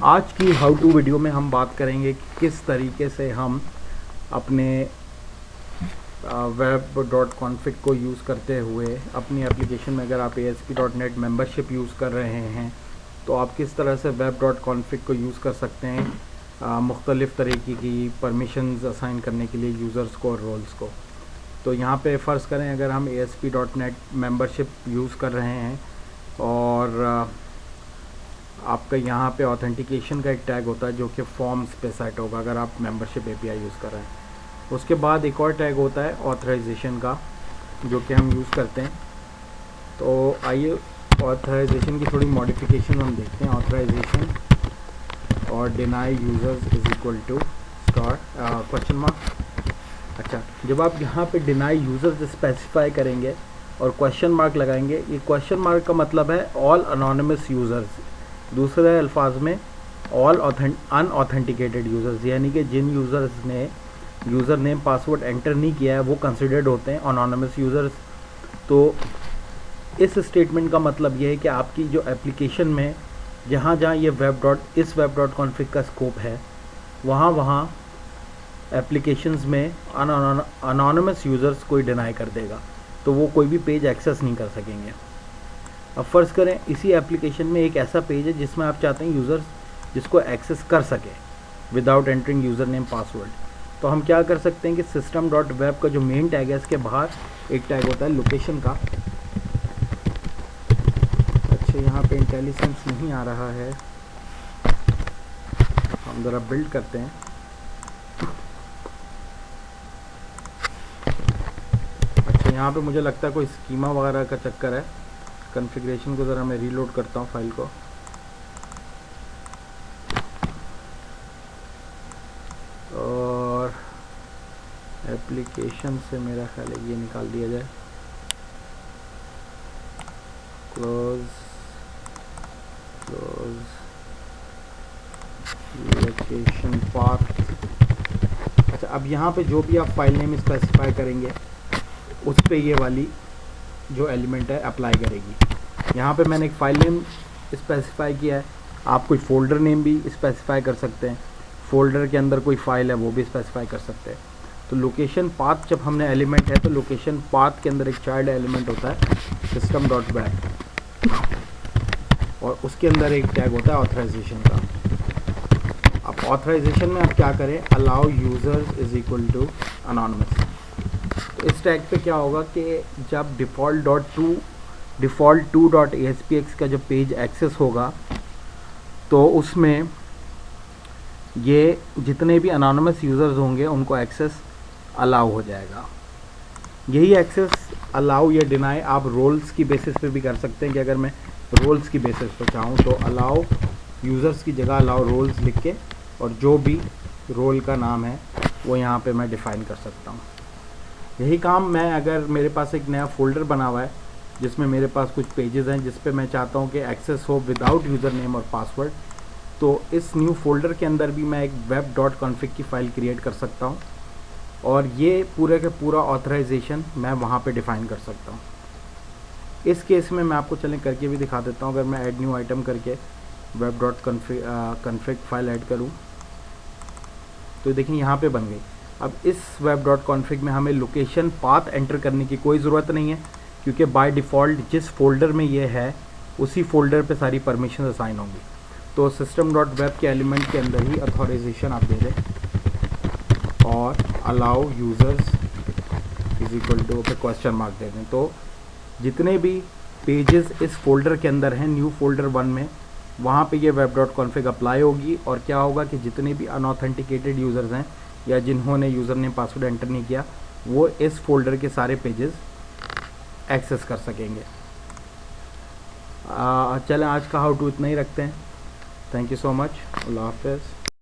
आज की how to video में हम बात करेंगे कि किस तरीके से हम अपने web.config को यूज़ करते हुए अपनी एप्लीकेशन में, अगर आप ASP.NET मेंबरशिप यूज़ कर रहे हैं तो आप किस तरह से web.config को यूज़ कर सकते हैं मुख्तलिफ़ तरीके की परमिशंस असाइन करने के लिए यूज़र्स को और रोल्स को। तो यहाँ पे फ़र्ज़ करें अगर हम ASP.NET मेंबरशिप यूज़ कर रहे हैं और आपका यहाँ पे ऑथेंटिकेशन का एक टैग होता है जो कि फॉर्म्स पे सेट होगा अगर आप मेंबरशिप API यूज़ कर रहे हैं। उसके बाद एक और टैग होता है ऑथराइजेशन का जो कि हम यूज़ करते हैं। तो आइए ऑथराइजेशन की थोड़ी मॉडिफिकेशन हम देखते हैं। ऑथराइजेशन और deny users is equal to question mark. अच्छा, जब आप यहाँ पे डिनाई यूज़र्स स्पेसिफाई करेंगे और क्वेश्चन मार्क लगाएंगे, ये क्वेश्चन मार्क का मतलब है ऑल अनोनिमस यूज़र्स, दूसरे अल्फाज में ऑल अनऑथेंटिकेटेड यूज़र्स, यानी कि जिन यूज़र्स ने यूज़र नेम पासवर्ड एंटर नहीं किया है वो कंसिडर्ड होते हैं अनोनिमस यूज़र्स। तो इस स्टेटमेंट का मतलब ये है कि आपकी जो एप्लीकेशन में जहाँ जहाँ ये इस web.config का स्कोप है वहाँ एप्लीकेशंस में अनोनिमस यूज़र्स कोई डिनाई कर देगा, तो वो कोई भी पेज एक्सेस नहीं कर सकेंगे। अब फ़र्ज़ करें इसी एप्लीकेशन में एक ऐसा पेज है जिसमें आप चाहते हैं यूज़र्स जिसको एक्सेस कर सके without entering user name password. तो हम क्या कर सकते हैं कि system.web का जो मेन टैग है इसके बाहर एक टैग होता है लोकेशन का। अच्छा, यहाँ पे इंटेलिजेंस नहीं आ रहा है, हम ज़रा बिल्ड करते हैं। अच्छा, यहाँ पे मुझे लगता है कोई स्कीमा वगैरह का चक्कर है। कॉन्फ़िगरेशन को ज़रा मैं रीलोड करता हूँ फाइल को। और एप्लीकेशन से मेरा ख्याल है ये निकाल दिया जाए, क्लोज लोकेशन पाथ। अच्छा, अब यहाँ पे जो भी आप फाइल नेम स्पेसिफाई करेंगे उस पे ये वाली जो एलिमेंट है अप्लाई करेगी। यहाँ पे मैंने एक फ़ाइल नेम स्पेसिफाई किया है, आप कोई फ़ोल्डर नेम भी स्पेसिफाई कर सकते हैं, फ़ोल्डर के अंदर कोई फ़ाइल है वो भी स्पेसिफाई कर सकते हैं। तो लोकेशन पाथ जब हमने एलिमेंट है तो लोकेशन पाथ के अंदर एक चाइल्ड एलिमेंट होता है system.web और उसके अंदर एक टैग होता है ऑथराइजेशन का। अब ऑथराइजेशन में आप क्या करें, allow users is equal to anonymous. तो इस टैग पे क्या होगा कि जब डिफ़ॉल्ट 2.aspx का जब पेज एक्सेस होगा तो उसमें ये जितने भी अनोनिमस यूज़र्स होंगे उनको एक्सेस अलाउ हो जाएगा। यही एक्सेस अलाउ या डिनाई आप रोल्स की बेसिस पे भी कर सकते हैं कि अगर मैं रोल्स की बेसिस पे चाहूँ तो अलाउ यूज़र्स की जगह अलाउ रोल्स लिख के और जो भी रोल का नाम है वो यहाँ पे मैं डिफ़ाइन कर सकता हूँ। यही काम मैं, अगर मेरे पास एक नया फ़ोल्डर बना हुआ है जिसमें मेरे पास कुछ पेजेस हैं जिस पे मैं चाहता हूँ कि एक्सेस हो विदाउट यूज़र नेम और पासवर्ड, तो इस न्यू फोल्डर के अंदर भी मैं एक web.config की फ़ाइल क्रिएट कर सकता हूँ और ये पूरे का पूरा ऑथराइजेशन मैं वहाँ पे डिफ़ाइन कर सकता हूँ। इस केस में मैं आपको चलें करके भी दिखा देता हूँ। अगर मैं ऐड न्यू आइटम करके web.config फ़ाइल ऐड करूँ तो देखिए यहाँ पे बन गई। अब इस web.config में हमें लोकेशन पाथ एंटर करने की कोई ज़रूरत नहीं है क्योंकि बाय डिफ़ॉल्ट जिस फोल्डर में ये है उसी फोल्डर पे सारी परमिशन असाइन होंगी। तो system.web के एलिमेंट के अंदर ही ऑथराइजेशन आप दे दें और allow users is equal to पे क्वेश्चन मार्क दे दें। तो जितने भी पेजेस इस फोल्डर के अंदर हैं न्यू फोल्डर 1 में, वहाँ पे ये web.config अप्लाई होगी और क्या होगा कि जितने भी अनऑथेंटिकेटेड यूज़र्स हैं या जिन्होंने यूज़र नेम पासवर्ड एंटर नहीं किया वो इस फोल्डर के सारे पेजेस एक्सेस कर सकेंगे। चलें आज का हाउ टू इतना ही रखते हैं। Thank you so much. अल्लाह हाफ़िज़।